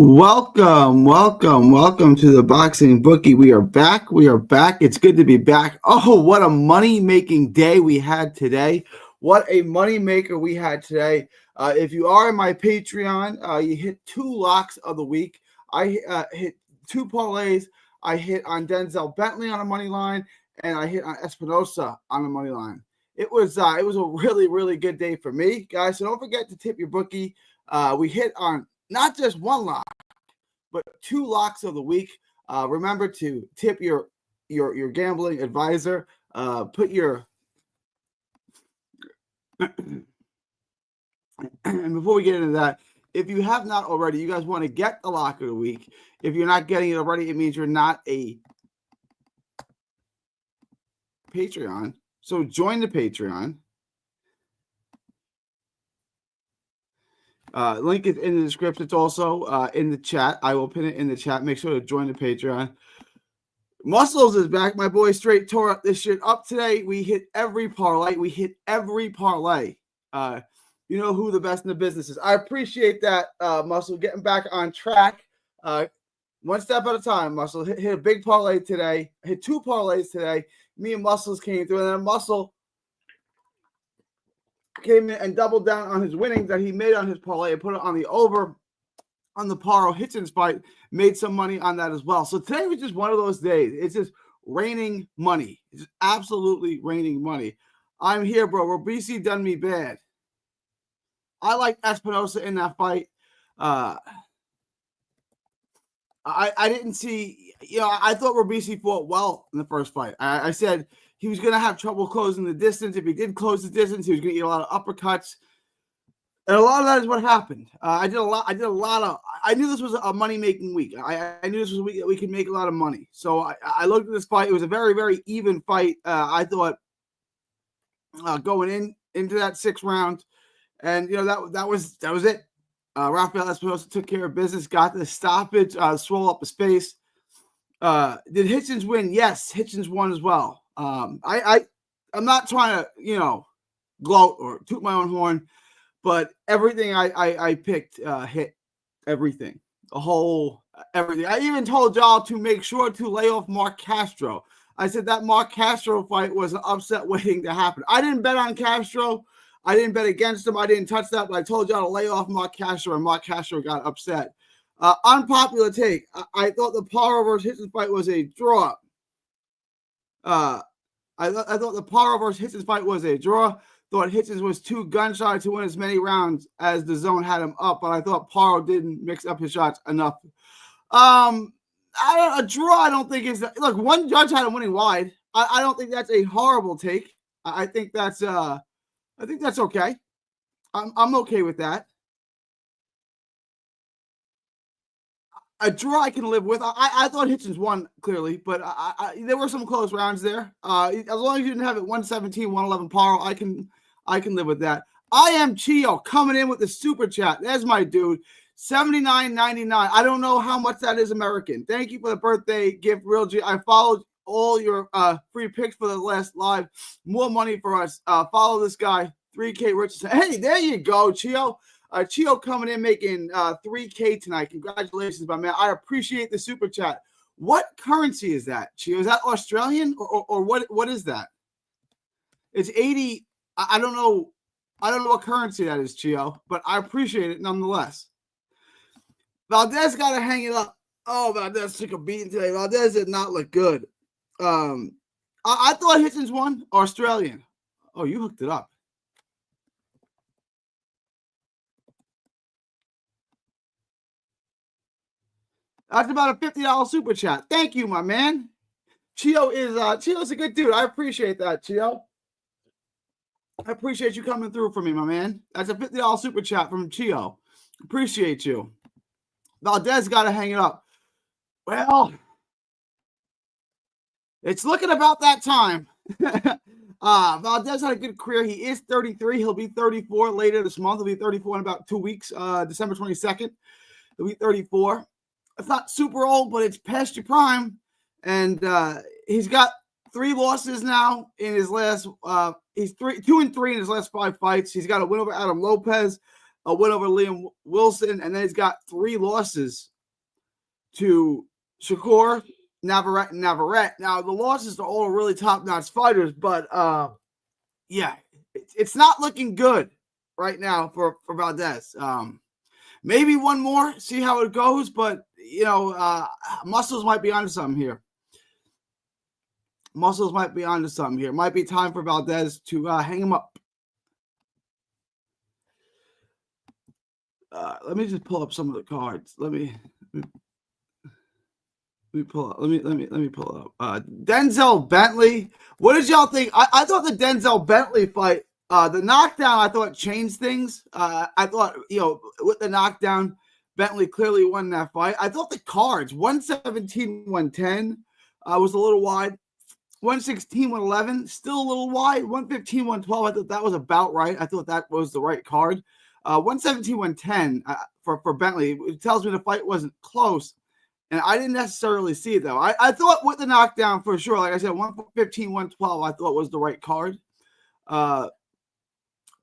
Welcome to the Boxing Bookie. We are back. It's good to be back. Oh, what a money-making day we had today. What a money-maker we had today. If you are in my Patreon, you hit 2 locks of the week. I hit 2 parlays. I hit on Denzel Bentley on a money line, and I hit on Espinosa on the money line. It was a really, really good day for me, guys. So don't forget to tip your bookie. We hit on not just 1 lock, but 2 locks of the week. Remember to tip your gambling advisor. Put your and before we get into that, if you have not already, you guys want to get the lock of the week. If you're not getting it already, it means you're not a Patreon. So join the Patreon. Link is in the description. It's also in the chat. I will pin it in the chat. Make sure to join the Patreon. Muscles is back. My boy straight tore up this shit up today. We hit every parlay. You know who the best in the business is. I appreciate that, Muscle, getting back on track. 1 step at a time, Muscle. Hit a big parlay today. Hit 2 parlays today. Me and Muscles came through, and then Muscle came in and doubled down on his winnings that he made on his parlay and put it on the over on the Paro Hitchens fight, made some money on that as well. So today was just one of those days. It's just raining money. It's just absolutely raining money. I'm here, bro. Robeisy done me bad. I like Espinosa in that fight. I didn't see, I thought Robeisy fought well in the first fight. I said he was going to have trouble closing the distance. If he did close the distance, he was going to eat a lot of uppercuts. And a lot of that is what happened. I knew this was a money-making week. I knew this was a week that we could make a lot of money. So I looked at this fight. It was a very, very even fight. I thought going into that 6th round. And, that was it. Rafael Espinosa took care of business, got the stoppage, swole up his face. Did Hitchens win? Yes, Hitchens won as well. I'm not trying to, gloat or toot my own horn, but everything I picked hit everything, everything. I even told y'all to make sure to lay off Mark Castro. I said that Mark Castro fight was an upset waiting to happen. I didn't bet on Castro. I didn't bet against him. I didn't touch that, but I told y'all to lay off Mark Castro, and Mark Castro got upset. Unpopular take. I thought the Paro versus Hitchens fight was a draw. I thought the Paro versus Hitchens fight was a draw. Thought Hitchens was too gun shy to win as many rounds as the zone had him up, but I thought Paro didn't mix up his shots enough. A draw, I don't think is. Look, one judge had him winning wide. I don't think that's a horrible take. I think that's okay. I'm okay with that. A draw I can live with. I thought Hitchens won clearly, but there were some close rounds there. As long as you didn't have it 117, 111 Paro, I can live with that. I am Chio coming in with the super chat. There's my dude. $79.99. I don't know how much that is American. Thank you for the birthday gift, Real G. I followed all your free picks for the last live. More money for us. Follow this guy, 3K Richardson. Hey, there you go, Chio. Chio coming in making 3K tonight. Congratulations, my man. I appreciate the super chat. What currency is that, Chio? Is that Australian or what is that? It's 80. I don't know. I don't know what currency that is, Chio, but I appreciate it nonetheless. Valdez got to hang it up. Oh, Valdez took a beating today. Valdez did not look good. I thought Hitchens won. Australian. Oh, you hooked it up. That's about a $50 super chat. Thank you, my man. Chio's a good dude. I appreciate that, Chio. I appreciate you coming through for me, my man. That's a $50 super chat from Chio. Appreciate you. Valdez got to hang it up. Well, it's looking about that time. Valdez had a good career. He is 33. He'll be 34 later this month. He'll be 34 in about 2 weeks. December 22nd. He'll be 34. It's not super old, but it's past your prime. And he's got 3 losses now in his last. He's 2-3 in his last 5 fights. He's got a win over Adam Lopez, a win over Liam Wilson, and then he's got 3 losses to Shakur, Navarrete, and Navarrete. Now, the losses are all really top-notch fighters, but yeah, it's not looking good right now for Valdez. Maybe one more, see how it goes, but, Muscles might be onto something here. Might be time for Valdez to hang him up. Let me just pull up some of the cards. Let me pull up. Let me pull up. Denzel Bentley. What did y'all think? I thought the Denzel Bentley fight, the knockdown, I thought changed things. I thought, with the knockdown, Bentley clearly won that fight. I thought the cards, 117, 110, was a little wide. 116, 111, still a little wide. 115, 112, I thought that was about right. I thought that was the right card. 117, 110 for Bentley. It tells me the fight wasn't close. And I didn't necessarily see it, though. I thought with the knockdown for sure, like I said, 115, 112, I thought was the right card. But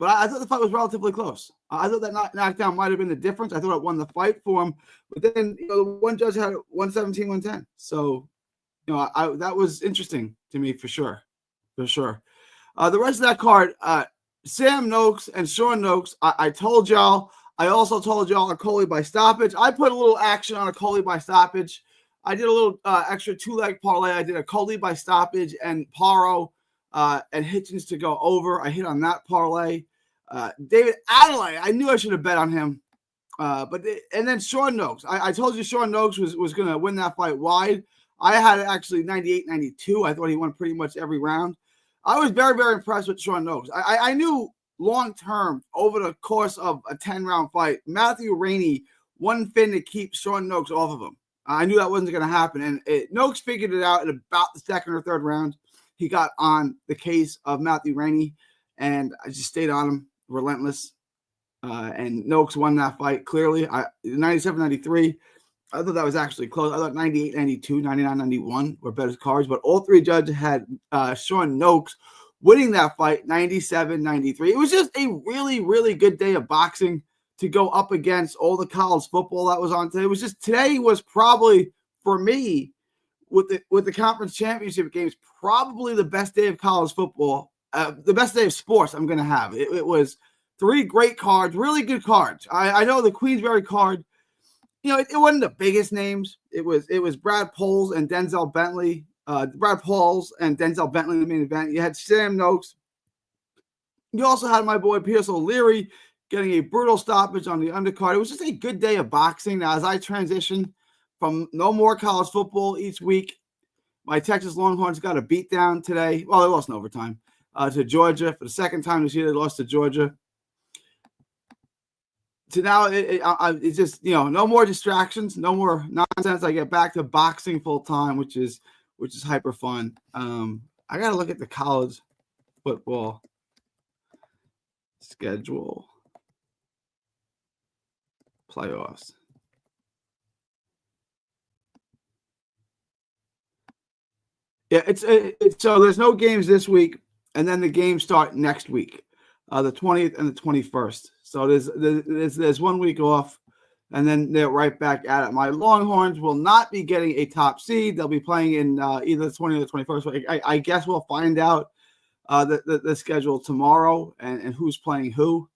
I thought the fight was relatively close. I thought that knockdown might have been the difference. I thought it won the fight for him. But then, the one judge had 117, 110. So, that was interesting to me for sure. The rest of that card, Sam Noakes and Sean Noakes, I told y'all. I also told y'all a Coley by stoppage. I put a little action on a Coley by stoppage. I did a little extra 2-leg parlay. I did a Coley by stoppage and Paro and Hitchens to go over. I hit on that parlay. David Adelaide, I knew I should have bet on him. And then Sean Noakes. I told you Sean Noakes was going to win that fight wide. I had actually 98-92. I thought he won pretty much every round. I was very, very impressed with Sean Noakes. I knew long-term, over the course of a 10-round fight, Matthew Rainey, one fin to keep Sean Noakes off of him. I knew that wasn't going to happen. And Noakes figured it out at about the second or third round. He got on the case of Matthew Rainey, and I just stayed on him, relentless. And Noakes won that fight clearly. 97-93. I thought that was actually close. I thought 98-92, 99-91 were better cards, but all three judges had Sean Noakes winning that fight 97-93. It was just a really, really good day of boxing to go up against all the college football that was on today. Today was probably, for me, with the conference championship games, probably the best day of college football, the best day of sports I'm going to have. It was three great cards, really good cards. I know the Queensberry card, it wasn't the biggest names. It was Brad Poles and Denzel Bentley. Brad Poles and Denzel Bentley in the main event. You had Sam Noakes. You also had my boy Pierce O'Leary getting a brutal stoppage on the undercard. It was just a good day of boxing. Now, as I transition from no more college football each week, my Texas Longhorns got a beatdown today. Well, they lost in overtime to Georgia. For the second time this year, they lost to Georgia. So now it's just, no more distractions, no more nonsense. I get back to boxing full time, which is hyper fun. I got to look at the college football schedule playoffs. Yeah, it's so there's no games this week, and then the games start next week, the 20th and the 21st. So there's 1 week off, and then they're right back at it. My Longhorns will not be getting a top seed. They'll be playing in either the 20th or the 21st. I guess we'll find out the schedule tomorrow and who's playing who.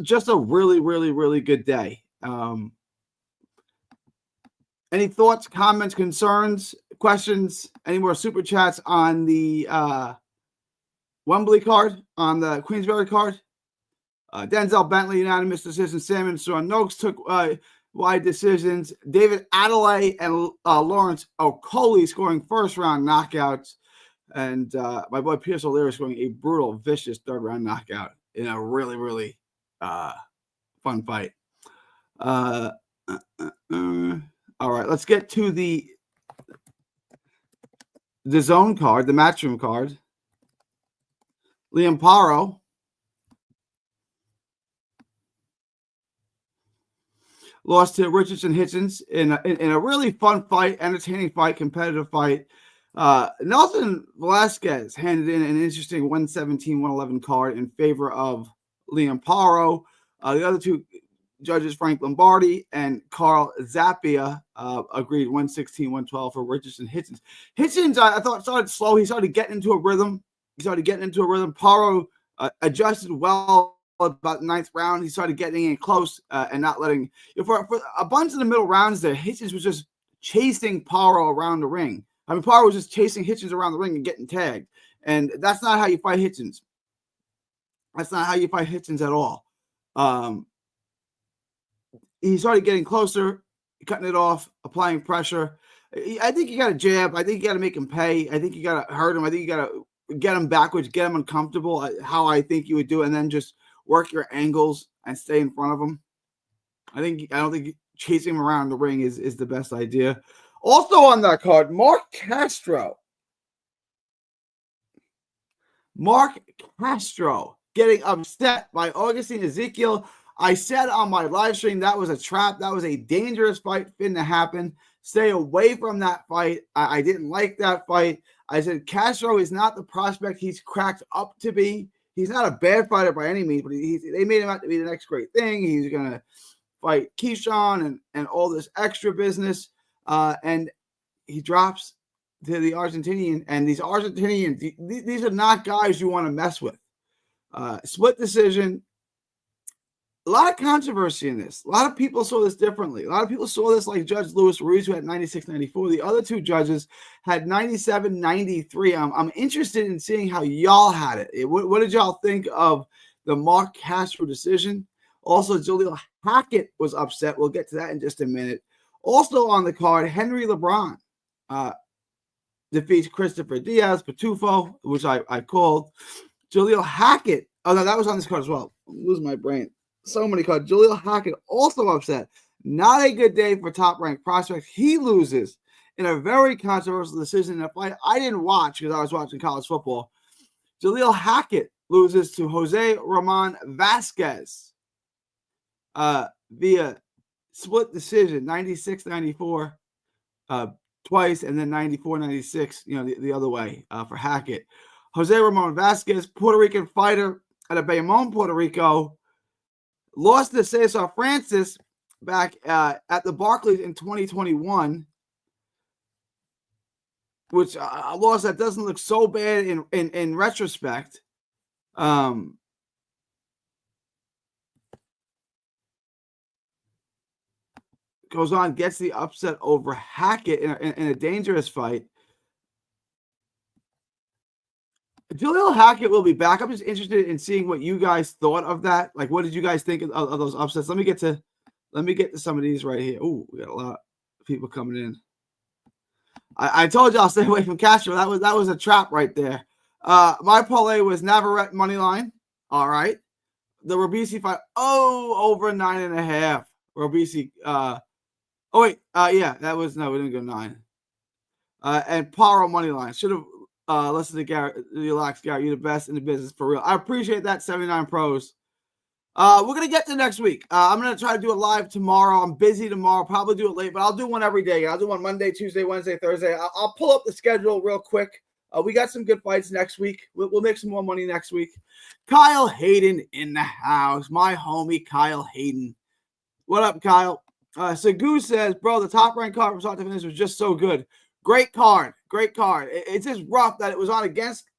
Just a really, really, really good day. Any thoughts, comments, concerns, questions, any more super chats on the Wembley card, on the Queensberry card? Denzel Bentley, unanimous decision. Sam and Sean Noakes took wide decisions. David Adelaide and Lawrence Okolie scoring first-round knockouts. And my boy Pierce O'Leary scoring a brutal, vicious third-round knockout in a really, really fun fight. All right, let's get to the zone card, the matchroom card. Liam Paro lost to Richardson Hitchens in a really fun fight, entertaining fight, competitive fight. Nelson Velasquez handed in an interesting 117-111 card in favor of Liam Paro. The other two Judges Frank Lombardi and Carl Zappia agreed 116-112 for Richardson. Hitchens, I thought, started slow. He started getting into a rhythm. Paro adjusted well about the ninth round. He started getting in close and not letting for a bunch of the middle rounds there. Hitchens was just chasing Paro around the ring. I mean, Paro was just chasing Hitchens around the ring and getting tagged. And that's not how you fight Hitchens. That's not how you fight Hitchens at all. He started getting closer, cutting it off, applying pressure. I think you got to jab. I think you got to make him pay. I think you got to hurt him. I think you got to get him backwards, get him uncomfortable, how I think you would do, and then just work your angles and stay in front of him. I don't think chasing him around the ring is the best idea. Also on that card, Mark Castro. Mark Castro getting upset by Augustine Ezekiel. I said on my live stream that was a trap. That was a dangerous fight fin to happen. Stay away from that fight. I didn't like that fight. I said Castro is not the prospect he's cracked up to be. He's not a bad fighter by any means, but they made him out to be the next great thing. He's going to fight Keyshawn and all this extra business. And he drops to the Argentinian. And these Argentinians, these are not guys you want to mess with. Split decision. A lot of controversy in this. A lot of people saw this differently. A lot of people saw this like Judge Luis Ruiz, who had 96-94. The other two judges had 97-93. I'm interested in seeing how y'all had it. What did y'all think of the Mark Castro decision? Also, Jaleel Hackett was upset. We'll get to that in just a minute. Also on the card, Henry LeBron defeats Christopher Diaz, Pitufo, which I called. Jaleel Hackett. Oh, no, that was on this card as well. I'm losing my brain. So many cards. Jaleel Hackett also upset. Not a good day for top-ranked prospect. He loses in a very controversial decision in a fight I didn't watch because I was watching college football. Jaleel Hackett loses to Jose Ramon Vasquez via split decision, 96-94 twice, and then 94-96, the other way for Hackett. Jose Ramon Vasquez, Puerto Rican fighter out of Bayamon, Puerto Rico, lost to Cesar Francis back at the Barclays in 2021, which a loss that doesn't look so bad in retrospect. Goes on, gets the upset over Hackett in a dangerous fight. Jaleel Hackett will be back. I'm just interested in seeing what you guys thought of that. Like, what did you guys think of those upsets? Let me get to some of these right here. Ooh, we got a lot of people coming in. I told you I'll stay away from Castro. That was a trap right there. My parlay was Navarrete money line. All right. The Robeisy fight. Over 9.5. Robeisy. Yeah, that was we didn't go 9. And Paro money line. Should have listen to Garrett, relax, Garrett. You're the best in the business for real. I appreciate that. 79 pros. We're gonna get to next week. I'm gonna try to do it live tomorrow. I'm busy tomorrow. Probably do it late, but I'll do one every day. I'll do one Monday, Tuesday, Wednesday, Thursday. I'll pull up the schedule real quick. We got some good fights next week. We'll make some more money next week. Kyle Hayden in the house. My homie Kyle Hayden. What up, Kyle? Sagu says, bro, the top ranked card from start to finish was just so good. Great card. It's just rough that it was on against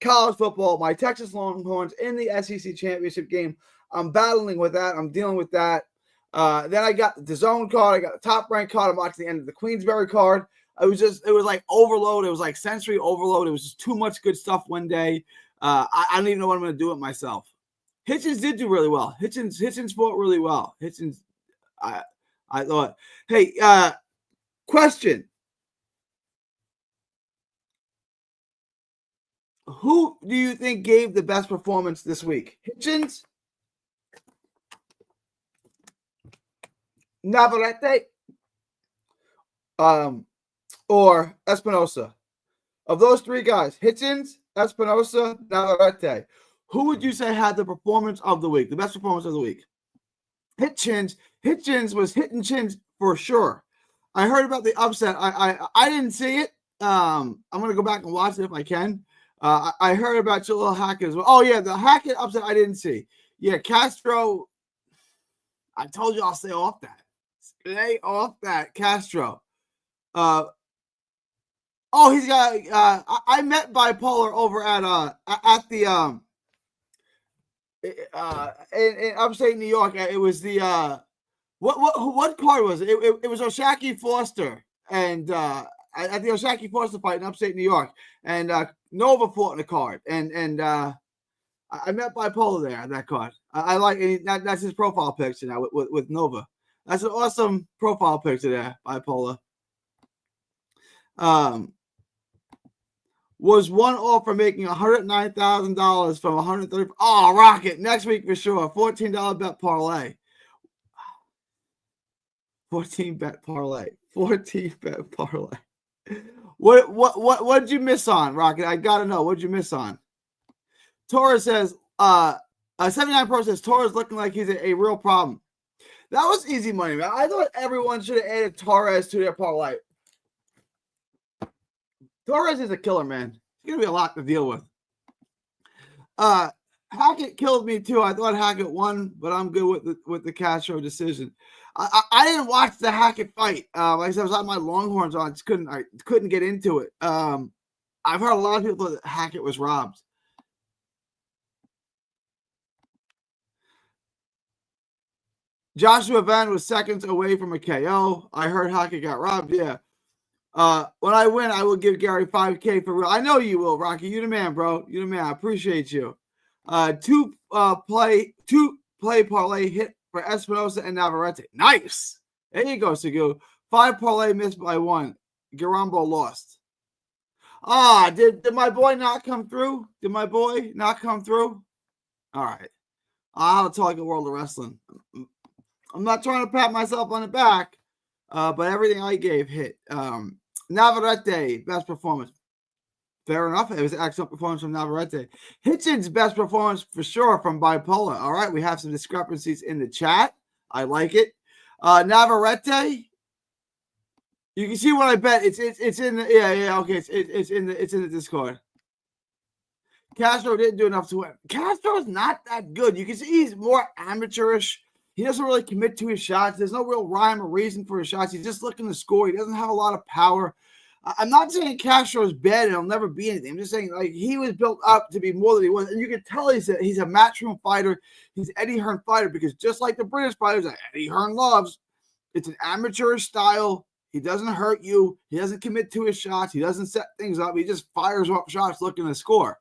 college football. My Texas Longhorns in the SEC championship game. I'm battling with that. I'm dealing with that. Then I got the DAZN card. I got the top ranked card. I'm watching the end of the Queensberry card. It was like overload. It was like sensory overload. It was just too much good stuff one day. I don't even know what I'm going to do with myself. Hitchens did do really well. Hitchens fought really well. Hitchens, I thought. Hey, question. Who do you think gave the best performance this week? Hitchens, Navarrete, or Espinosa? Of those three guys, Hitchens, Espinosa, Navarrete, who would you say had the performance of the week, the best performance of the week? Hitchens was hitting chins for sure. I heard about the upset. I didn't see it. I'm going to go back and watch it if I can. I heard about Jaleel Hackett as well. Oh, yeah, the Hackett upset I didn't see. Yeah, Castro. I told you I'll stay off that. Stay off that. Castro. He's got. I met Bipolar over at the in upstate New York. It was the what card was it? It was Oshaki Foster and at the Oshaki Foster fight in upstate New York, and Nova fought in the card, and I met Bipolar there at that card. I like that's his profile picture now with Nova. That's an awesome profile picture there, Bipolar. Was one offer making $109,000 from 130. Oh, Rocket next week for sure. $14 bet parlay. 14 bet parlay. 14 bet parlay. What did you miss on, Rocket? I gotta know. What did you miss on? Torres says, 79 Pro says Torres looking like he's a real problem. That was easy money, man. I thought everyone should have added Torres to their parlay. Torres is a killer, man. It's gonna be a lot to deal with. Hackett killed me too. I thought Hackett won, but I'm good with the Castro decision. I didn't watch the Hackett fight. Like I said, I was on my Longhorns on. I couldn't get into it. I've heard a lot of people that Hackett was robbed. Joshua Van was seconds away from a KO. I heard Hackett got robbed. Yeah. When I win, I will give Gary $5K for real. I know you will, Rocky. You the man, bro. You the man. I appreciate you. Two play parlay hit for Espinosa and Navarrete. Nice. There you go, Segu. 5 parlay missed by 1. Garambo lost. Did my boy not come through? Did my boy not come through? All right. I'll talk the world of wrestling. I'm not trying to pat myself on the back, but everything I gave hit. Navarrete, best performance. Fair enough. It was an excellent performance from Navarrete. Hitchens, best performance for sure from Bipolar. All right, we have some discrepancies in the chat. I like it. Navarrete, you can see what I bet. It's in the okay. It's in the Discord. Castro didn't do enough to win. Castro's not that good. You can see he's more amateurish. He doesn't really commit to his shots. There's no real rhyme or reason for his shots. He's just looking to score. He doesn't have a lot of power. I'm not saying Castro is bad and he'll never be anything. I'm just saying like he was built up to be more than he was. And you can tell he's a matchroom fighter. He's Eddie Hearn fighter because just like the British fighters that Eddie Hearn loves, it's an amateur style. He doesn't hurt you. He doesn't commit to his shots. He doesn't set things up. He just fires off shots looking to score.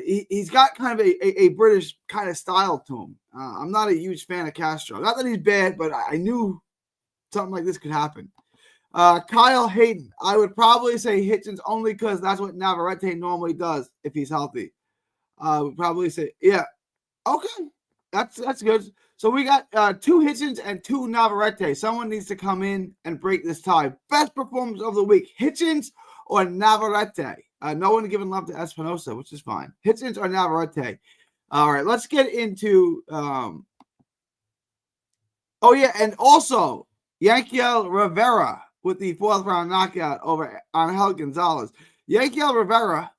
He's got kind of a British kind of style to him. I'm not a huge fan of Castro. Not that he's bad, but I knew something like this could happen. Kyle Hayden, I would probably say Hitchens only because that's what Navarrete normally does if he's healthy. Would probably say, yeah, okay, that's good. So we got 2 Hitchens and 2 Navarrete. Someone needs to come in and break this tie. Best performance of the week, Hitchens or Navarrete? No one giving love to Espinosa, which is fine. Hitchens or Navarrete? All right, let's get into. And also Yankiel Rivera with the 4th round knockout over Angel Gonzalez. Yankiel Rivera,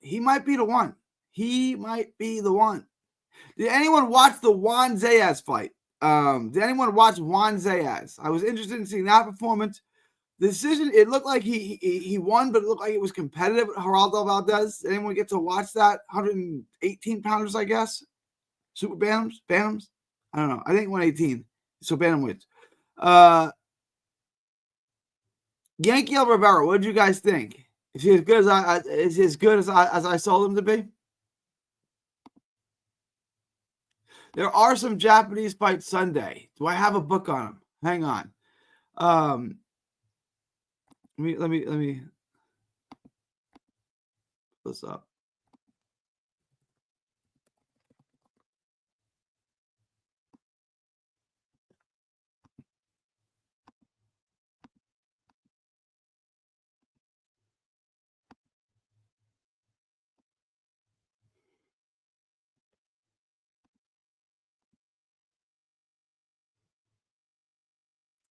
he might be the one. He might be the one. Did anyone watch the Juan Zayas fight? Did anyone watch Juan Zayas? I was interested in seeing that performance. The decision, it looked like he won, but it looked like it was competitive with Geraldo Valdez. Anyone get to watch that? 118 pounders, I guess. Super Bantams? I don't know. I think 118. So Bantamweights. Yankiel Rivera, what did you guys think? Is he as good as I saw him to be? There are some Japanese fights Sunday. Do I have a book on them? Hang on. Let me pull this up.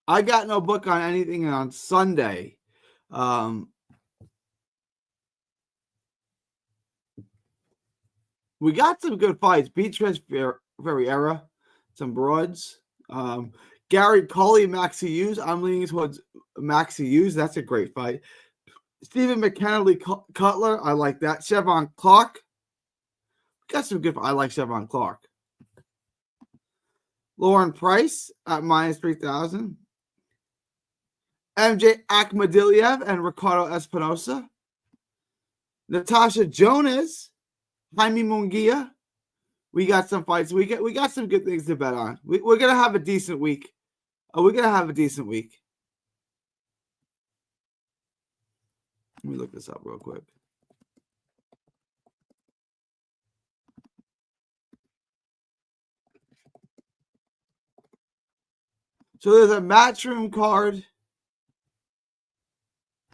I got no book on anything on Sunday. We got some good fights. Beatriz Ferreira, some broads. Gary Cully, Maxi Hughes. I'm leaning towards Maxi Hughes. That's a great fight. Stephen McKennedy Cutler. I like that. Chevron Clark. Got some good. I like Chevron Clark. Lauren Price at minus 3,000. MJ Akhmadiliev and Ricardo Espinosa. Natasha Jonas, Jaime Munguia. We got some fights. We got some good things to bet on. We're gonna have a decent week. We're gonna have a decent week. Let me look this up real quick. So there's a Matchroom card.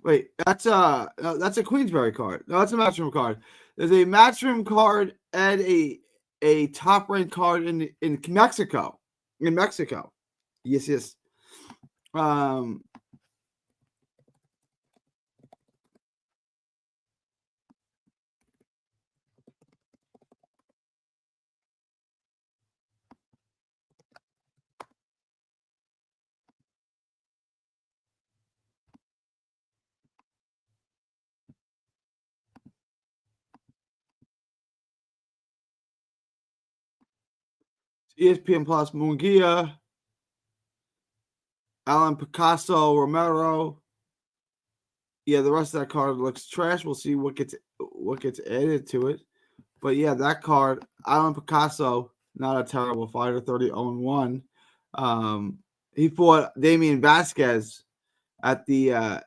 Wait, that's a Queensberry card. No, that's a Matchroom card. There's a Matchroom card and a top ranked card in Mexico. In Mexico. Yes. ESPN Plus, Munguia, Alan Picasso, Romero. Yeah, the rest of that card looks trash. We'll see what gets added to it. But yeah, that card, Alan Picasso, not a terrible fighter, 30-1. He fought Damian Vasquez at the a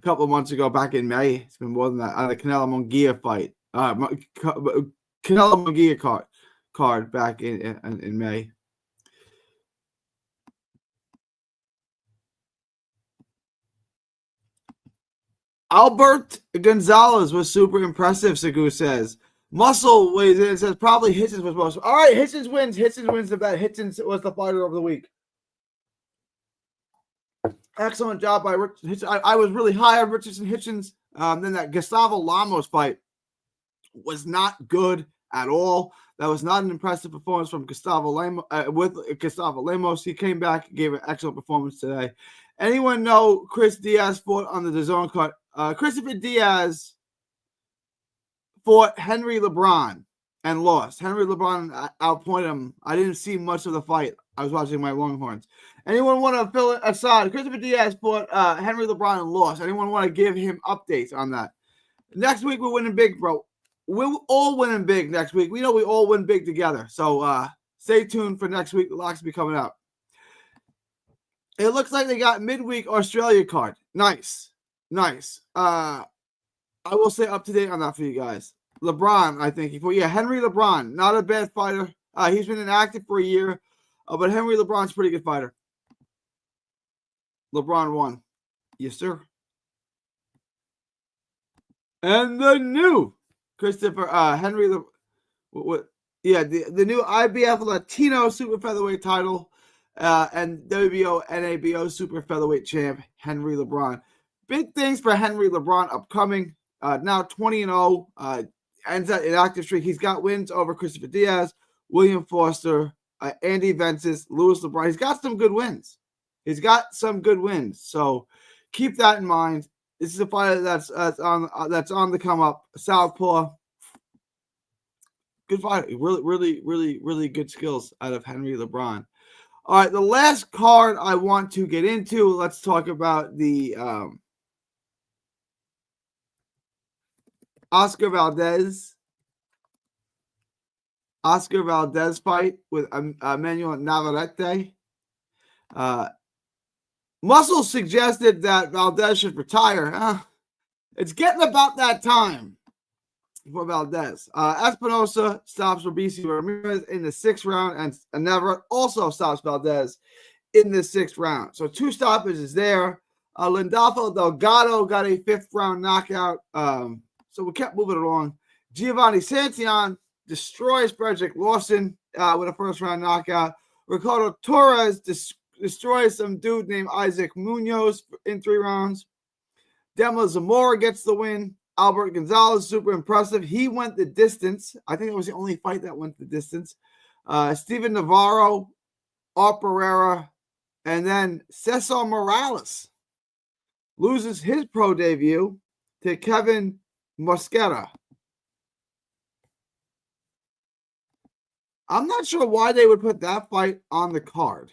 couple of months ago back in May. It's been more than that. On the Canelo Munguia fight. Canelo Munguia card back in May. Albert Gonzalez was super impressive, Sagu says. Muscle weighs in and says probably Hitchens was most. All right, Hitchens wins. Hitchens wins the bet. Hitchens was the fighter of the week. Excellent job by Richardson. I was really high on Richardson Hitchens. Then that Gustavo Lemos fight was not good at all. That was not an impressive performance from Gustavo Lemos. With Gustavo Lemos, he came back and gave an excellent performance today. Anyone know Chris Diaz fought on the DAZN card? Christopher Diaz fought Henry LeBron and lost. Henry LeBron outpointed him. I didn't see much of the fight. I was watching my Longhorns. Anyone want to fill it aside? Christopher Diaz fought Henry LeBron and lost. Anyone want to give him updates on that? Next week, we're winning big, bro. We're all winning big next week. We know we all win big together. So stay tuned for next week. The locks will be coming out. It looks like they got midweek Australia card. Nice. I will stay up to date on that for you guys. LeBron, I think. Henry LeBron. Not a bad fighter. He's been inactive for a year. But Henry LeBron's a pretty good fighter. LeBron won. Yes, sir. And the new Christopher Henry the new IBF Latino super featherweight title and WBO NABO super featherweight champ Henry LeBron. Big things for Henry LeBron upcoming. Now 20-0, ends that inactive streak. He's got wins over Christopher Diaz, William Foster, Andy Vences, Louis LeBron. He's got some good wins. So keep that in mind. This is a fighter that's on the come up. Southpaw. Good fighter. Really good skills out of Henry LeBron. All right, the last card I want to get into. Let's talk about the Oscar Valdez fight with Emmanuel Navarrete. Muscle suggested that Valdez should retire. It's getting about that time for Valdez. Espinosa stops Robeisy Ramirez in the 6th round, and Navarrete also stops Valdez in the 6th round. So 2 stoppages there. Lindolfo Delgado got a 5th round knockout. So we kept moving along. Giovanni Santillan destroys Frederick Lawson with a 1st round knockout. Ricardo Torres destroys some dude named Isaac Munoz in 3 rounds. Demla Zamora gets the win. Albert Gonzalez, super impressive. He went the distance. I think it was the only fight that went the distance. Steven Navarro Pereira, and then Cesar Morales loses his pro debut to Kevin Mosquera. I'm not sure why they would put that fight on the card.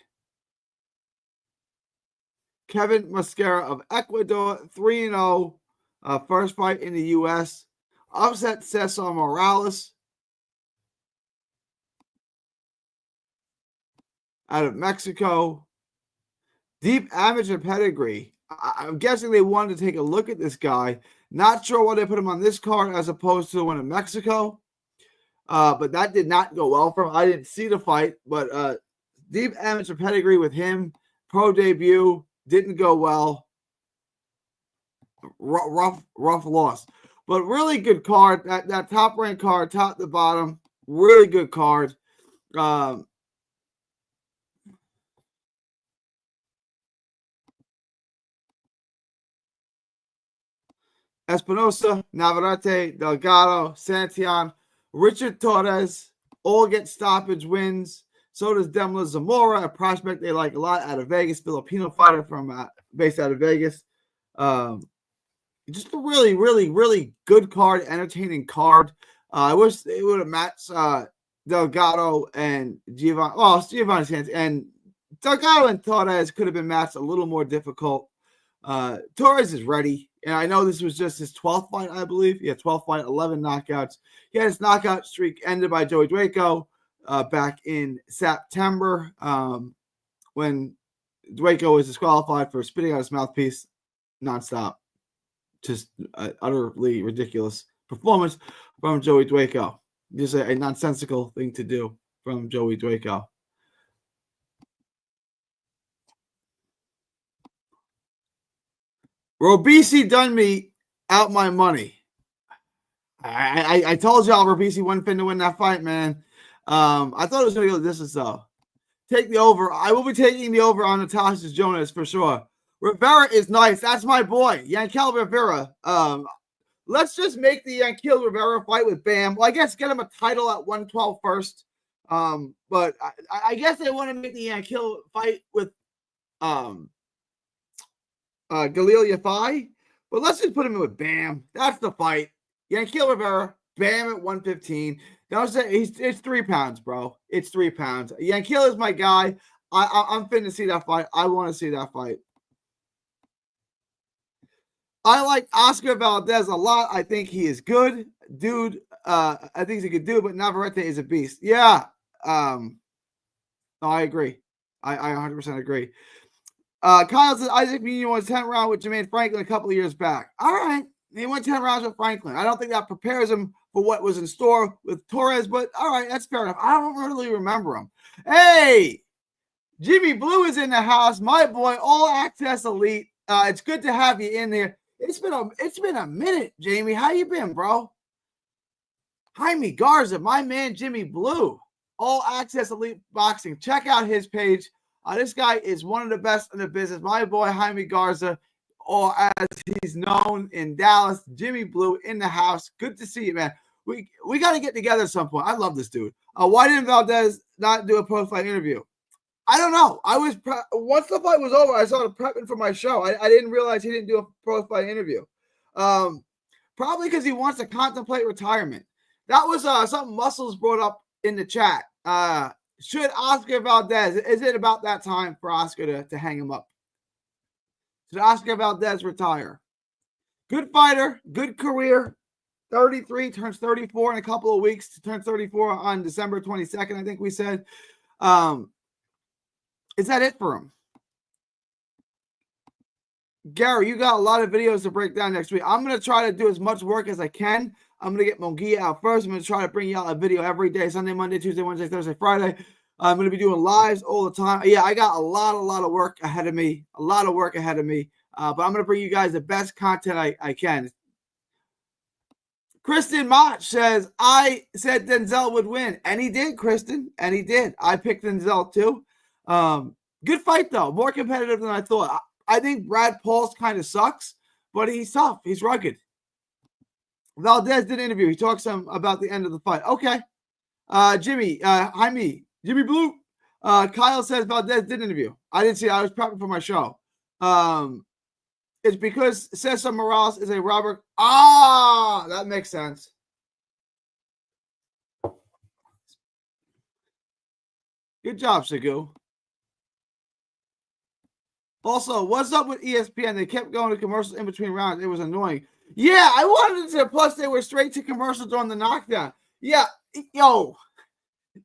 Kevin Mosquera of Ecuador, 3-0, first fight in the U.S. Upset Cesar Morales out of Mexico. Deep amateur pedigree. I'm guessing they wanted to take a look at this guy. Not sure why they put him on this card as opposed to the one in Mexico. But that did not go well for him. I didn't see the fight, but deep amateur pedigree with him. Pro debut didn't go well. Rough loss. But really good card. That top ranked card, top to bottom. Really good card. Espinosa, Navarrete, Delgado, Santillan, Richard Torres all get stoppage wins. So does Demla Zamora, a prospect they like a lot out of Vegas, Filipino fighter from based out of Vegas. Just a really, really, really good card, entertaining card. I wish they would have matched Delgado and Giovanni. Well, Giovanni Santillan and Delgado and Torres could have been matched a little more difficult. Torres is ready. And I know this was just his 12th fight, I believe. Yeah, 12th fight, 11 knockouts. He had his knockout streak ended by Joey Dwayko back in September when Dwayko was disqualified for spitting out his mouthpiece nonstop. Just utterly ridiculous performance from Joey Dwayko. Just a nonsensical thing to do from Joey Dwayko. Robeisy done me out my money. I told y'all Robeisy wasn't finna win that fight, man. I thought it was going to go the distance, though. Take the over. I will be taking the over on Natasha Jonas for sure. Rivera is nice. That's my boy, Yankel Rivera. Let's just make the Yankel Rivera fight with Bam. Well, I guess get him a title at 112 first. But I guess they want to make the Yankel fight with Galil Yafai, but let's just put him in with Bam. That's the fight. Yankel Rivera, Bam at 115. Don't say it's 3 pounds, bro. It's 3 pounds. Yankel is my guy. I'm finna to see that fight. I want to see that fight. I like Oscar Valdez a lot. I think he is good, dude. I think he's a good dude, but Navarrete is a beast. Yeah. I agree. I 100% agree. Kyle says Isaac Munio won 10 round with Jermaine Franklin a couple of years back. All right. He won 10 rounds with Franklin. I don't think that prepares him for what was in store with Torres, but all right, that's fair enough. I don't really remember him. Hey, Jimmy Blue is in the house. My boy, All Access Elite. It's good to have you in there. It's been a minute, Jamie. How you been, bro? Jaime Garza, my man, Jimmy Blue. All Access Elite Boxing. Check out his page. This guy is one of the best in the business. My boy, Jaime Garza, or as he's known in Dallas, Jimmy Blue in the house. Good to see you, man. We got to get together at some point. I love this dude. Why didn't Valdez not do a post-fight interview? I don't know. Once the fight was over, I started prepping for my show. I didn't realize he didn't do a post-fight interview. Probably because he wants to contemplate retirement. That was something Muscles brought up in the chat. Should Oscar Valdez, is it about that time for Oscar to hang him up? Should Oscar Valdez retire? Good fighter, good career. 33, turns 34 in a couple of weeks. Turns 34 on December 22nd, I think we said. Is that it for him? Gary, you got a lot of videos to break down next week. I'm going to try to do as much work as I can. I'm going to get Munguia out first. I'm going to try to bring y'all a video every day, Sunday, Monday, Tuesday, Wednesday, Thursday, Friday. I'm going to be doing lives all the time. Yeah, I got a lot of work ahead of me. But I'm going to bring you guys the best content I can. Kristen Mott says, I said Denzel would win. And he did, Kristen. And he did. I picked Denzel too. Good fight, though. More competitive than I thought. I think Brad Pauls kind of sucks, but he's tough. He's rugged. Valdez did an interview. He talks about the end of the fight. Okay. Jimmy Blue. Kyle says Valdez did interview. I didn't see it. I was prepping for my show. It's because Cesar Morales is a Robert. That makes sense. Good job, Sagu. Also, what's up with ESPN? They kept going to commercials in between rounds. It was annoying. Yeah, I wanted to. Plus, they were straight to commercials during the knockdown. Yeah, yo,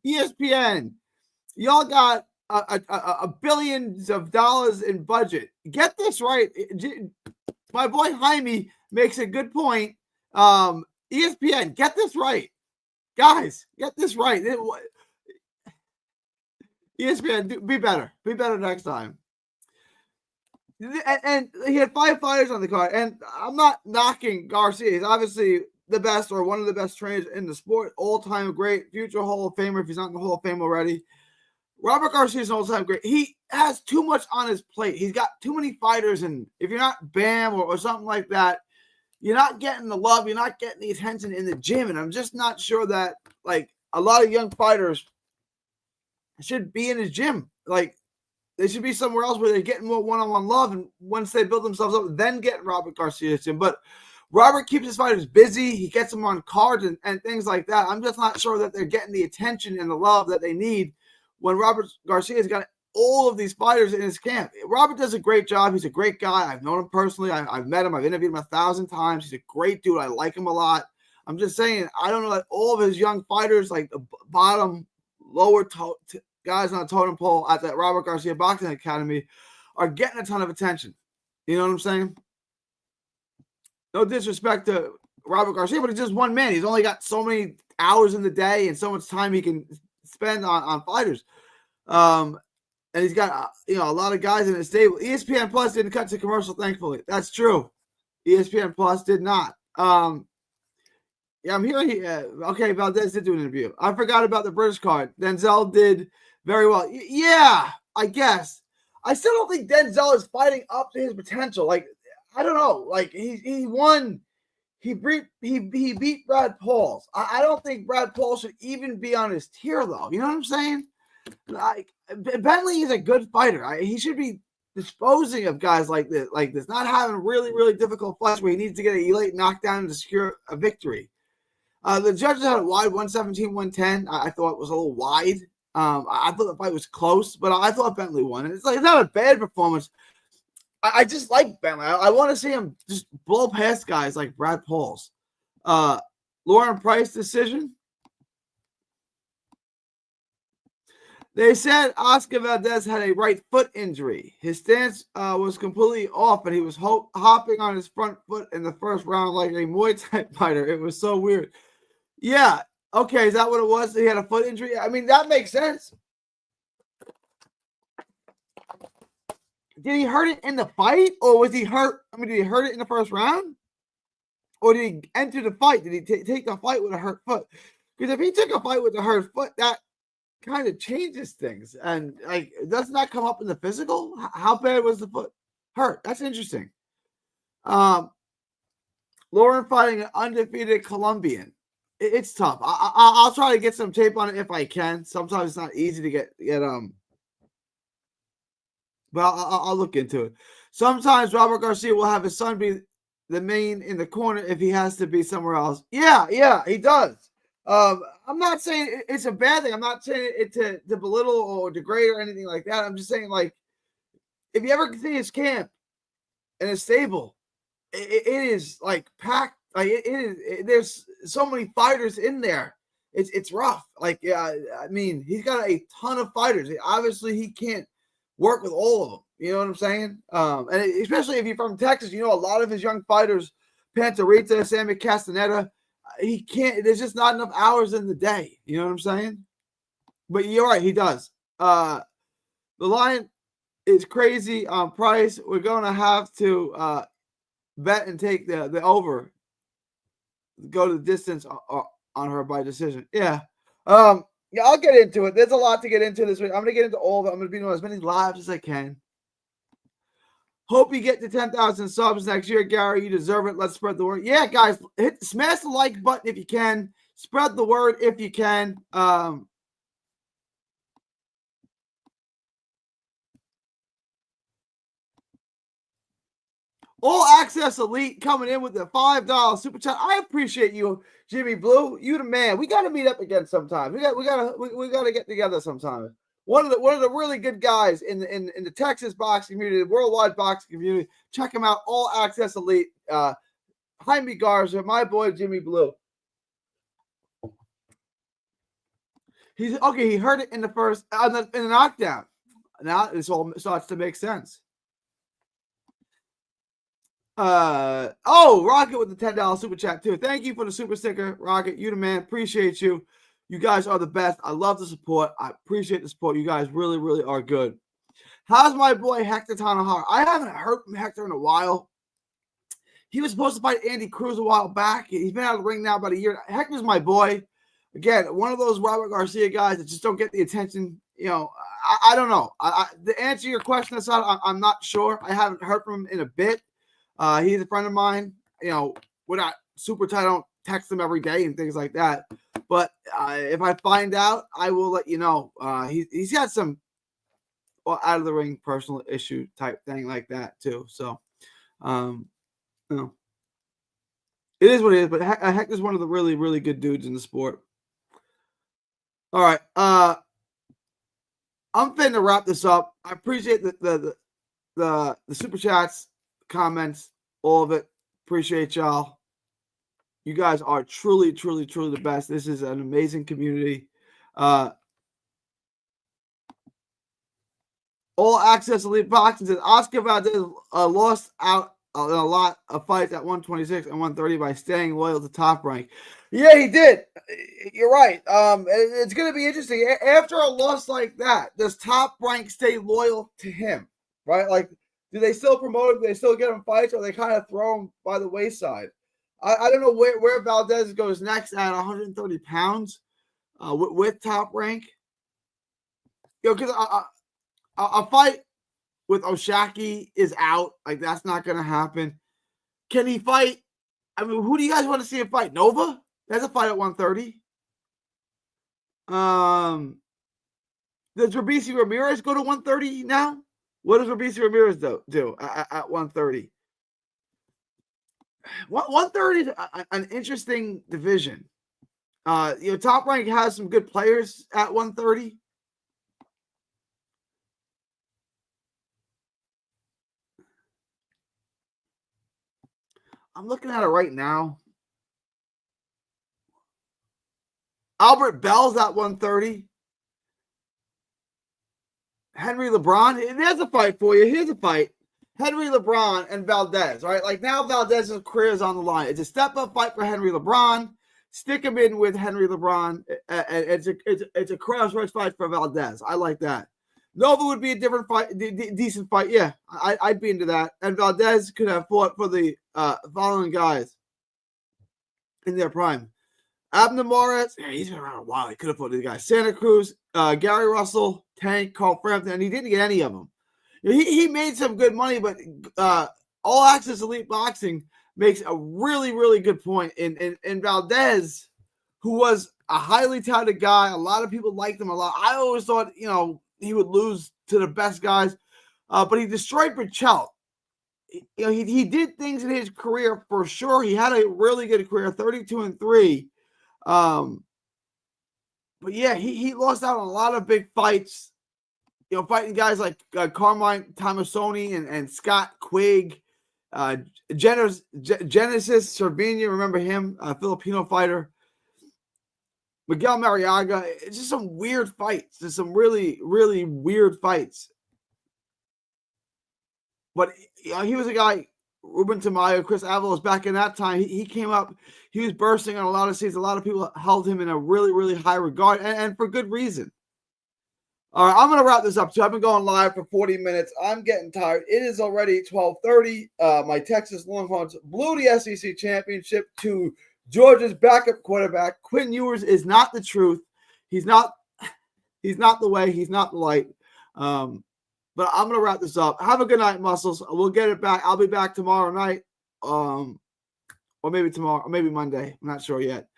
ESPN, y'all got a billions of dollars in budget. Get this right. My boy Jaime makes a good point. ESPN, get this right. Guys, get this right. ESPN, be better. Be better next time. And he had 5 fighters on the card. And I'm not knocking Garcia. He's obviously the best or one of the best trainers in the sport. All-time great. Future Hall of Famer if he's not in the Hall of Fame already. Robert Garcia is an all-time great. He has too much on his plate. He's got too many fighters. And if you're not Bam or something like that, you're not getting the love. You're not getting the attention in the gym. And I'm just not sure that, like, a lot of young fighters should be in his gym. Like, they should be somewhere else where they're getting more one-on-one love. And once they build themselves up, then get Robert Garcia's gym. But Robert keeps his fighters busy. He gets them on cards and things like that. I'm just not sure that they're getting the attention and the love that they need when Robert Garcia's got all of these fighters in his camp. Robert does a great job. He's a great guy. I've known him personally. I've met him. I've interviewed him 1,000 times. He's a great dude. I like him a lot. I'm just saying, I don't know that all of his young fighters, like the bottom, lower guys on the totem pole at that Robert Garcia Boxing Academy, are getting a ton of attention. You know what I'm saying? No disrespect to Robert Garcia, but he's just one man. He's only got so many hours in the day and so much time he can spend on fighters. And he's got a lot of guys in his stable. ESPN Plus didn't cut to commercial, thankfully. That's true. ESPN Plus did not. Yeah, I'm hearing. Okay, Valdez did do an interview. I forgot about the British card. Denzel did very well. Yeah, I guess. I still don't think Denzel is fighting up to his potential. Like, I don't know. Like, he won. He beat Brad Pauls. I don't think Brad Paul should even be on his tier, though. You know what I'm saying? Like, Bentley is a good fighter. He should be disposing of guys like this, not having really, really difficult fights where he needs to get a late knockdown to secure a victory. The judges had it wide, 117-110. I thought it was a little wide. I thought the fight was close, but I thought Bentley won. It's not a bad performance. I just like Bentley. I want to see him just blow past guys like Brad Pauls. Lauren Price decision. They said Oscar Valdez had a right foot injury. His stance was completely off, and he was hopping on his front foot in the first round like a Muay Thai fighter. It was so weird. Yeah. Okay. Is that what it was? He had a foot injury? I mean, that makes sense. Did he hurt it in the fight, or was he hurt? I mean, did he hurt it in the first round? Or did he enter the fight? Did he take the fight with a hurt foot? Because if he took a fight with a hurt foot, that kind of changes things. And like, doesn't that come up in the physical? How bad was the foot hurt? That's interesting. Lauren fighting an undefeated Colombian. It's tough. I'll try to get some tape on it if I can. Sometimes it's not easy to get but I'll look into it. Sometimes Robert Garcia will have his son be the main in the corner if he has to be somewhere else. Yeah, he does. I'm not saying it's a bad thing. I'm not saying it to belittle or degrade or anything like that. I'm just saying, like, if you ever see his camp and his stable, it is like packed. Like it is. There's so many fighters in there. It's rough. Like, yeah, I mean, he's got a ton of fighters. Obviously, he can't work with all of them. You know what I'm saying? And especially if you're from Texas, a lot of his young fighters, Panterita, Sammy Castaneda, he can't. There's just not enough hours in the day. You know what I'm saying? But you're right. He does. The line is crazy on Price. We're going to have to bet and take the over. Go to the distance on her by decision. Yeah. Yeah, I'll get into it. There's a lot to get into this week. I'm going to get into all of it. I'm going to be doing as many lives as I can. Hope you get to 10,000 subs next year, Gary. You deserve it. Let's spread the word. Yeah, guys, smash the like button if you can. Spread the word if you can. All Access Elite coming in with the $5 super chat. I appreciate you, Jimmy Blue. You the man. We got to meet up again sometime. We got to get together sometime. One of the really good guys in the Texas boxing community, the worldwide boxing community. Check him out. All Access Elite. Jaime Garza, my boy Jimmy Blue. He's okay. He heard it in the first in the knockdown. Now this all starts to make sense. Rocket with the $10 super chat too. Thank you for the super sticker, Rocket. You the man. Appreciate you. You guys are the best. I love the support. I appreciate the support. You guys really, really are good. How's my boy Hector Tanahara? I haven't heard from Hector in a while. He was supposed to fight Andy Cruz a while back. He's been out of the ring now about a year. Hector's my boy. Again, one of those Robert Garcia guys that just don't get the attention. You know, I don't know. To answer your question, I'm not sure. I haven't heard from him in a bit. He's a friend of mine. You know, we're not super tight. I don't text him every day and things like that. But if I find out, I will let you know. He's got some out of the ring personal issue type thing like that too. So, you know, it is what it is. But Hector's one of the really, really good dudes in the sport. All right. I'm finna wrap this up. I appreciate the super chats, comments, all of it. Appreciate y'all. You guys are truly, truly, truly the best. This is an amazing community. All Access Elite Boxing says Oscar Valdez lost out in a lot of fights at 126 and 130 by staying loyal to Top Rank. Yeah, he did. You're right. It's going to be interesting. After a loss like that, does Top Rank stay loyal to him? Right? Like, do they still promote him? Do they still get him fights? Or they kind of throw him by the wayside? I don't know where Valdez goes next at 130 pounds with Top Rank. You know, because a fight with Oshaki is out. Like, that's not going to happen. Can he fight? I mean, who do you guys want to see him fight? Nova? That's a fight at 130. Does Robeisy Ramirez go to 130 now? What does Robeisy Ramirez do at 130? 130 is an interesting division. You know, Top Rank has some good players at 130. I'm looking at it right now. Albert Bell's at 130. Henry LeBron. There's a fight for you. Here's a fight. Henry LeBron and Valdez, right? Like, now Valdez's career is on the line. It's a step-up fight for Henry LeBron. Stick him in with Henry LeBron. It's a crossroads fight for Valdez. I like that. Nova would be a different fight, decent fight. Yeah, I'd be into that. And Valdez could have fought for the following guys in their prime. Abner Morris, yeah, he's been around a while. He could have fought these guys. Santa Cruz, Gary Russell, Tank, Carl Frampton, and he didn't get any of them. He made some good money, but All Access Elite Boxing makes a really, really good point. In Valdez, who was a highly touted guy, a lot of people liked him a lot. I always thought, you know, he would lose to the best guys, but he destroyed Burchell. You know, he did things in his career for sure. He had a really good career, 32-3. But yeah, he lost out on a lot of big fights. You know, fighting guys like Carmine Tomasoni and Scott Quigg, Genesis Cervini, remember him, a Filipino fighter. Miguel Mariaga. It's just some weird fights. There's some really, really weird fights. But you know, he was a guy, Ruben Tamayo, Chris Avalos, back in that time, he came up, he was bursting on a lot of scenes. A lot of people held him in a really, really high regard, and for good reason. All right, I'm going to wrap this up, too. I've been going live for 40 minutes. I'm getting tired. It is already 12:30. My Texas Longhorns blew the SEC championship to Georgia's backup quarterback. Quinn Ewers is not the truth. He's not the way. He's not the light. But I'm going to wrap this up. Have a good night, Muscles. We'll get it back. I'll be back tomorrow night. Or maybe tomorrow, or maybe Monday. I'm not sure yet.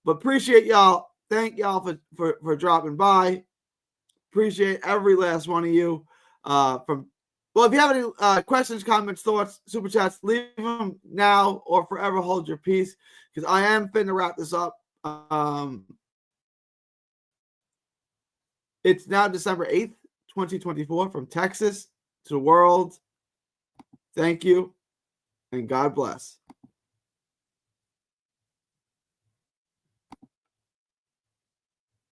But appreciate y'all. Thank y'all for dropping by. Appreciate every last one of you. From Well, if you have any questions, comments, thoughts, super chats, leave them now or forever hold your peace, because I am finna wrap this up. It's now December 8th, 2024, from Texas to the world. Thank you, and God bless.